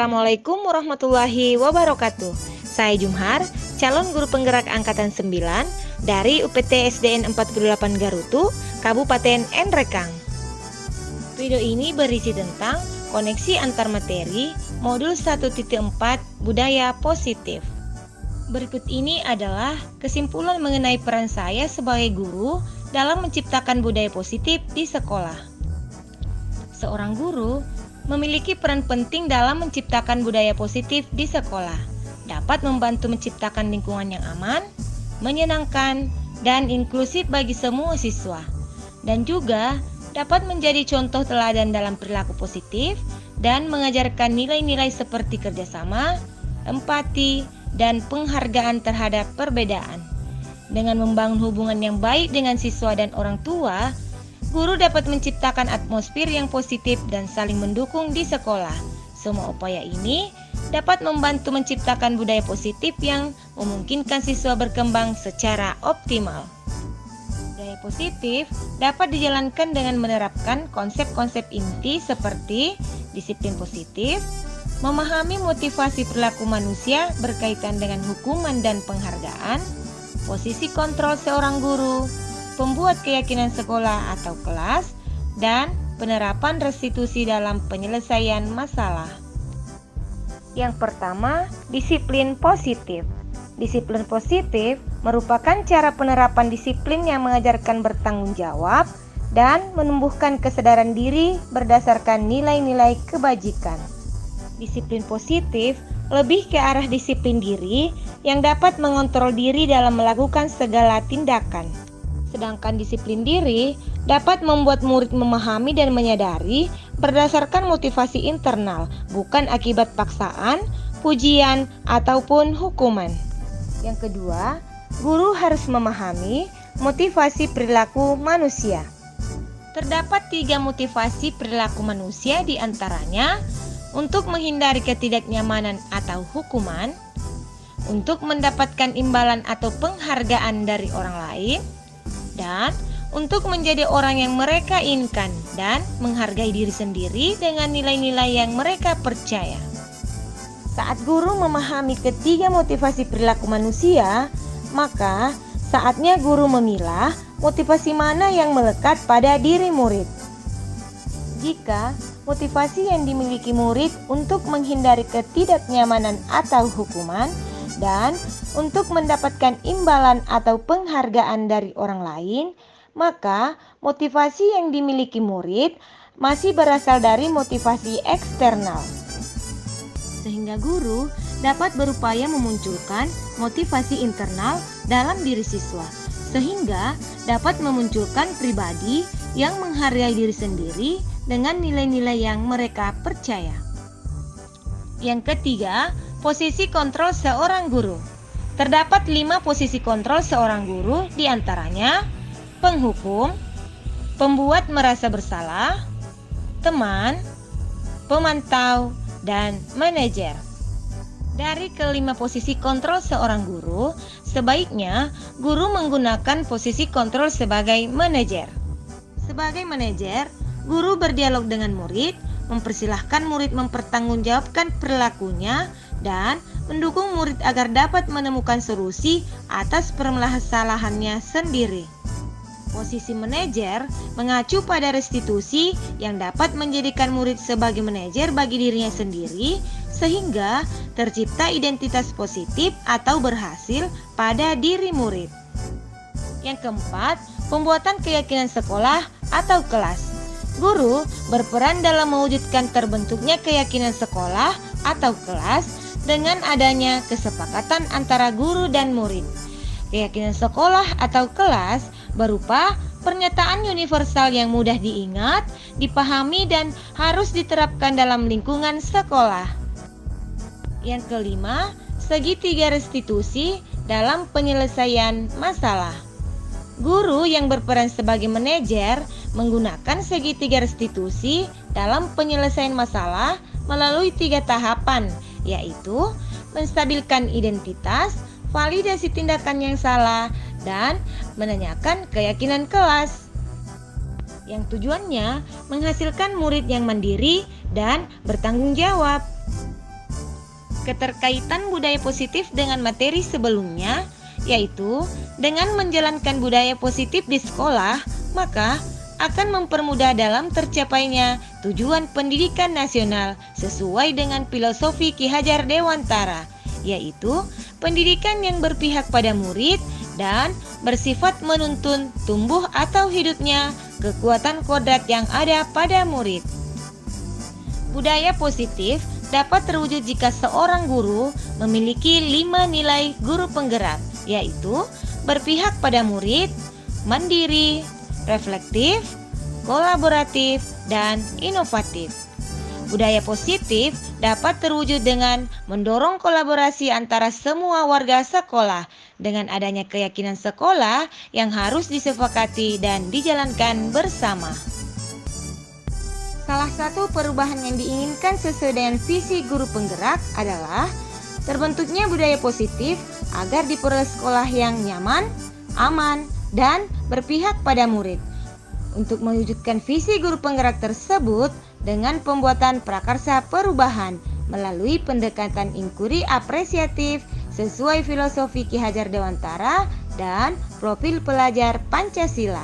Assalamualaikum warahmatullahi wabarakatuh. Saya Jumhar, calon guru penggerak angkatan 9 dari UPT SDN 48 Garutu, Kabupaten Nrekang. Video ini berisi tentang koneksi antar materi modul 1.4 budaya positif. Berikut ini adalah kesimpulan mengenai peran saya sebagai guru dalam menciptakan budaya positif di sekolah. Seorang guru memiliki peran penting dalam menciptakan budaya positif di sekolah. Dapat membantu menciptakan lingkungan yang aman, menyenangkan, dan inklusif bagi semua siswa. Dan juga dapat menjadi contoh teladan dalam perilaku positif dan mengajarkan nilai-nilai seperti kerjasama, empati, dan penghargaan terhadap perbedaan. Dengan membangun hubungan yang baik dengan siswa dan orang tua, guru dapat menciptakan atmosfer yang positif dan saling mendukung di sekolah. Semua upaya ini dapat membantu menciptakan budaya positif yang memungkinkan siswa berkembang secara optimal. Budaya positif dapat dijalankan dengan menerapkan konsep-konsep inti seperti disiplin positif, memahami motivasi perilaku manusia berkaitan dengan hukuman dan penghargaan, posisi kontrol seorang guru, pembuat keyakinan sekolah atau kelas, dan penerapan restitusi dalam penyelesaian masalah. Yang pertama, disiplin positif. Disiplin positif merupakan cara penerapan disiplin yang mengajarkan bertanggung jawab dan menumbuhkan kesadaran diri berdasarkan nilai-nilai kebajikan. Disiplin positif lebih ke arah disiplin diri yang dapat mengontrol diri dalam melakukan segala tindakan. Sedangkan disiplin diri dapat membuat murid memahami dan menyadari berdasarkan motivasi internal, bukan akibat paksaan, pujian, ataupun hukuman. Yang kedua, guru harus memahami motivasi perilaku manusia. Terdapat 3 motivasi perilaku manusia, di antaranya untuk menghindari ketidaknyamanan atau hukuman, untuk mendapatkan imbalan atau penghargaan dari orang lain, dan untuk menjadi orang yang mereka inginkan dan menghargai diri sendiri dengan nilai-nilai yang mereka percaya. Saat guru memahami ketiga motivasi perilaku manusia, maka saatnya guru memilah motivasi mana yang melekat pada diri murid. Jika motivasi yang dimiliki murid untuk menghindari ketidaknyamanan atau hukuman dan untuk mendapatkan imbalan atau penghargaan dari orang lain, maka motivasi yang dimiliki murid masih berasal dari motivasi eksternal. Sehingga guru dapat berupaya memunculkan motivasi internal dalam diri siswa, sehingga dapat memunculkan pribadi yang menghargai diri sendiri dengan nilai-nilai yang mereka percaya. Yang ketiga, posisi kontrol seorang guru. Terdapat 5 posisi kontrol seorang guru, di antaranya penghukum, pembuat merasa bersalah, teman, pemantau, dan manajer. Dari kelima posisi kontrol seorang guru, sebaiknya guru menggunakan posisi kontrol sebagai manajer. Sebagai manajer, guru berdialog dengan murid, mempersilahkan murid mempertanggungjawabkan perilakunya dan mendukung murid agar dapat menemukan solusi atas permasalahannya sendiri. Posisi manajer mengacu pada restitusi yang dapat menjadikan murid sebagai manajer bagi dirinya sendiri, sehingga tercipta identitas positif atau berhasil pada diri murid. Yang keempat, pembuatan keyakinan sekolah atau kelas. Guru berperan dalam mewujudkan terbentuknya keyakinan sekolah atau kelas dengan adanya kesepakatan antara guru dan murid. Keyakinan sekolah atau kelas berupa pernyataan universal yang mudah diingat, dipahami, dan harus diterapkan dalam lingkungan sekolah. Yang kelima, segitiga restitusi dalam penyelesaian masalah. Guru yang berperan sebagai manajer menggunakan segitiga restitusi dalam penyelesaian masalah melalui 3 tahapan, yaitu menstabilkan identitas, validasi tindakan yang salah, dan menanyakan keyakinan kelas. Yang tujuannya menghasilkan murid yang mandiri dan bertanggung jawab. Keterkaitan budaya positif dengan materi sebelumnya, yaitu dengan menjalankan budaya positif di sekolah, maka akan mempermudah dalam tercapainya tujuan pendidikan nasional sesuai dengan filosofi Ki Hajar Dewantara, yaitu pendidikan yang berpihak pada murid dan bersifat menuntun tumbuh atau hidupnya kekuatan kodrat yang ada pada murid. Budaya positif dapat terwujud jika seorang guru memiliki 5 nilai guru penggerak, yaitu berpihak pada murid, mandiri, reflektif, kolaboratif, dan inovatif. Budaya positif dapat terwujud dengan mendorong kolaborasi antara semua warga sekolah dengan adanya keyakinan sekolah yang harus disepakati dan dijalankan bersama. Salah satu perubahan yang diinginkan sesuai dengan visi guru penggerak adalah terbentuknya budaya positif agar diperoleh sekolah yang nyaman, aman, dan berpihak pada murid. Untuk mewujudkan visi guru penggerak tersebut dengan pembuatan prakarsa perubahan melalui pendekatan inquiry apresiatif sesuai filosofi Ki Hajar Dewantara dan profil pelajar Pancasila.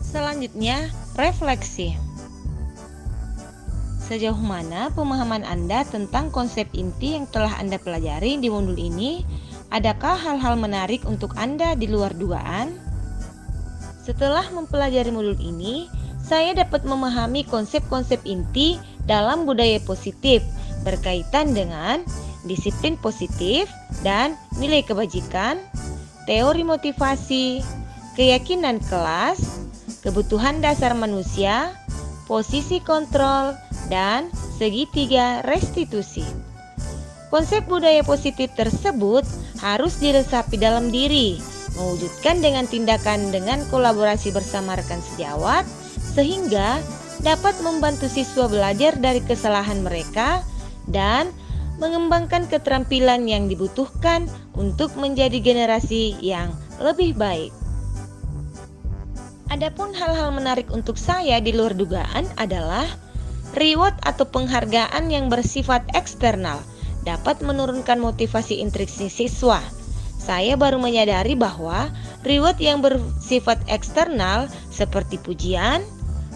Selanjutnya, refleksi. Sejauh mana pemahaman Anda tentang konsep inti yang telah Anda pelajari di modul ini? Adakah hal-hal menarik untuk Anda di luar dugaan? Setelah mempelajari modul ini, saya dapat memahami konsep-konsep inti dalam budaya positif berkaitan dengan disiplin positif dan nilai kebajikan, teori motivasi, keyakinan kelas, kebutuhan dasar manusia, posisi kontrol, dan segitiga restitusi. Konsep budaya positif tersebut harus diresapi dalam diri, mewujudkan dengan tindakan dengan kolaborasi bersama rekan sejawat, sehingga dapat membantu siswa belajar dari kesalahan mereka dan mengembangkan keterampilan yang dibutuhkan untuk menjadi generasi yang lebih baik. Adapun hal-hal menarik untuk saya di luar dugaan adalah reward atau penghargaan yang bersifat eksternal dapat menurunkan motivasi intrinsik siswa. Saya baru menyadari bahwa reward yang bersifat eksternal seperti pujian,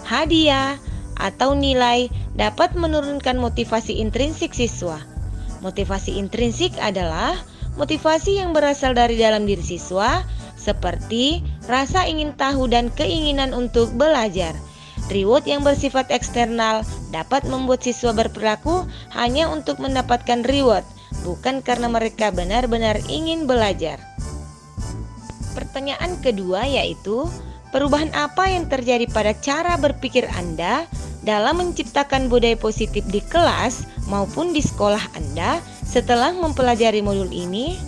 hadiah, atau nilai dapat menurunkan motivasi intrinsik siswa. Motivasi intrinsik adalah motivasi yang berasal dari dalam diri siswa, seperti rasa ingin tahu dan keinginan untuk belajar. Reward yang bersifat eksternal dapat membuat siswa berperilaku hanya untuk mendapatkan reward, bukan karena mereka benar-benar ingin belajar. Pertanyaan kedua yaitu, perubahan apa yang terjadi pada cara berpikir Anda dalam menciptakan budaya positif di kelas maupun di sekolah Anda setelah mempelajari modul ini?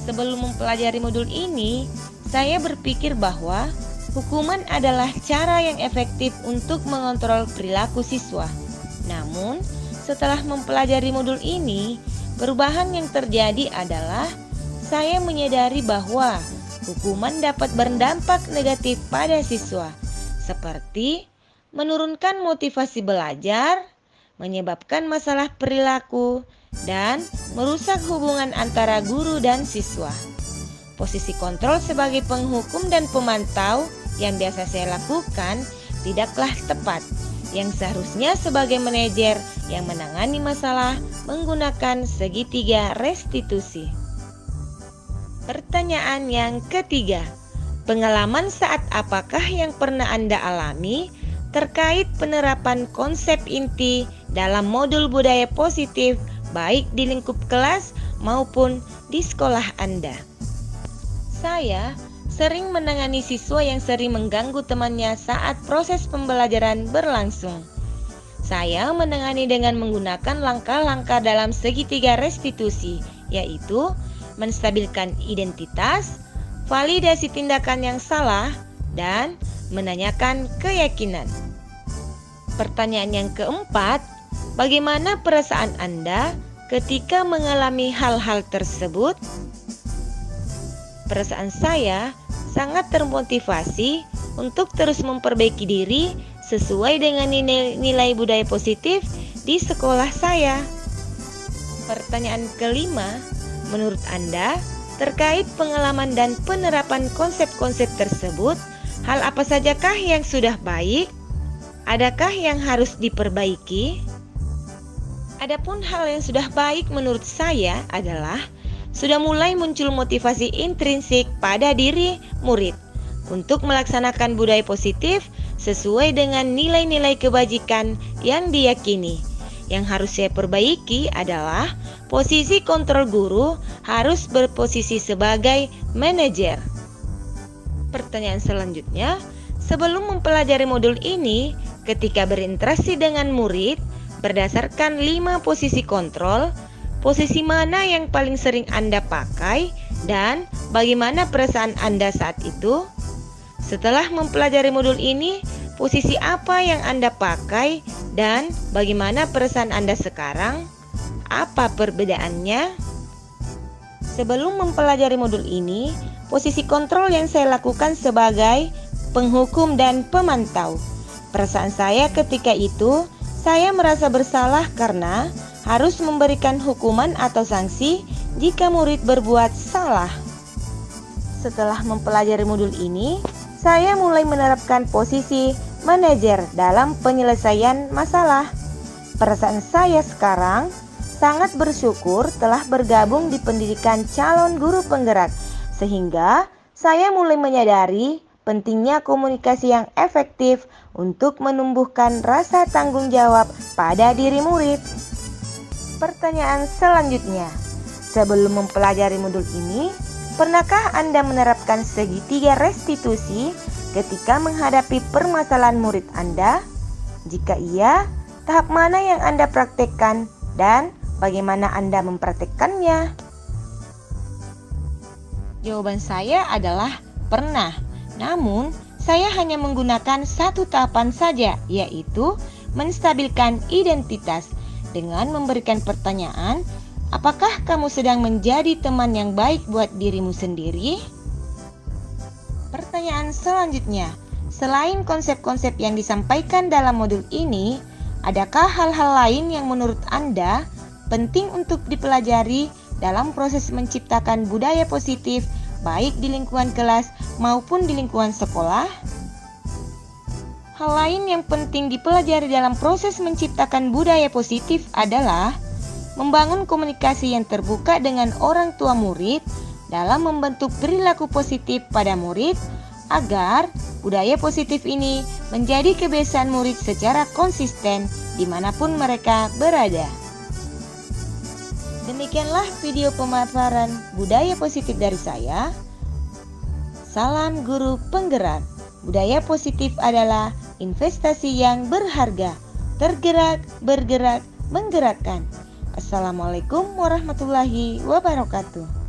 Sebelum mempelajari modul ini, saya berpikir bahwa hukuman adalah cara yang efektif untuk mengontrol perilaku siswa. Namun, setelah mempelajari modul ini, perubahan yang terjadi adalah saya menyadari bahwa hukuman dapat berdampak negatif pada siswa, seperti menurunkan motivasi belajar, menyebabkan masalah perilaku, dan merusak hubungan antara guru dan siswa. Posisi kontrol sebagai penghukum dan pemantau yang biasa saya lakukan tidaklah tepat, yang seharusnya sebagai manajer yang menangani masalah menggunakan segitiga restitusi. Pertanyaan yang ketiga, pengalaman saat apakah yang pernah Anda alami terkait penerapan konsep inti dalam modul budaya positif baik di lingkup kelas maupun di sekolah Anda? Saya sering menangani siswa yang sering mengganggu temannya saat proses pembelajaran berlangsung. Saya menangani dengan menggunakan langkah-langkah dalam segitiga restitusi, yaitu menstabilkan identitas, validasi tindakan yang salah, dan menanyakan keyakinan. Pertanyaan yang keempat, bagaimana perasaan Anda ketika mengalami hal-hal tersebut? Perasaan saya sangat termotivasi untuk terus memperbaiki diri sesuai dengan nilai budaya positif di sekolah saya. Pertanyaan kelima, menurut Anda, terkait pengalaman dan penerapan konsep-konsep tersebut, hal apa sajakah yang sudah baik? Adakah yang harus diperbaiki? Adapun hal yang sudah baik menurut saya adalah sudah mulai muncul motivasi intrinsik pada diri murid untuk melaksanakan budaya positif sesuai dengan nilai-nilai kebajikan yang diyakini. Yang harus saya perbaiki adalah posisi kontrol guru harus berposisi sebagai manajer. Pertanyaan selanjutnya, sebelum mempelajari modul ini, ketika berinteraksi dengan murid, berdasarkan 5 posisi kontrol, posisi mana yang paling sering Anda pakai dan bagaimana perasaan Anda saat itu? Setelah mempelajari modul ini, posisi apa yang Anda pakai dan bagaimana perasaan Anda sekarang? Apa perbedaannya? Sebelum mempelajari modul ini, posisi kontrol yang saya lakukan sebagai penghukum dan pemantau. Perasaan saya ketika itu, saya merasa bersalah karena harus memberikan hukuman atau sanksi jika murid berbuat salah. Setelah mempelajari modul ini, saya mulai menerapkan posisi manajer dalam penyelesaian masalah. Perasaan saya sekarang sangat bersyukur telah bergabung di pendidikan calon guru penggerak, sehingga saya mulai menyadari pentingnya komunikasi yang efektif untuk menumbuhkan rasa tanggung jawab pada diri murid. Pertanyaan selanjutnya, sebelum mempelajari modul ini, pernahkah Anda menerapkan segitiga restitusi ketika menghadapi permasalahan murid Anda? Jika iya, tahap mana yang Anda praktekkan dan bagaimana Anda mempraktekkannya? Jawaban saya adalah pernah. Namun, saya hanya menggunakan satu tahapan saja, yaitu menstabilkan identitas dengan memberikan pertanyaan, apakah kamu sedang menjadi teman yang baik buat dirimu sendiri? Pertanyaan selanjutnya, selain konsep-konsep yang disampaikan dalam modul ini, adakah hal-hal lain yang menurut Anda penting untuk dipelajari dalam proses menciptakan budaya positif baik di lingkungan kelas maupun di lingkungan sekolah? Hal lain yang penting dipelajari dalam proses menciptakan budaya positif adalah membangun komunikasi yang terbuka dengan orang tua murid dalam membentuk perilaku positif pada murid agar budaya positif ini menjadi kebiasaan murid secara konsisten dimanapun mereka berada. Demikianlah video pemaparan budaya positif dari saya. Salam guru penggerak. Budaya positif adalah investasi yang berharga. Tergerak, bergerak, menggerakkan. Assalamualaikum warahmatullahi wabarakatuh.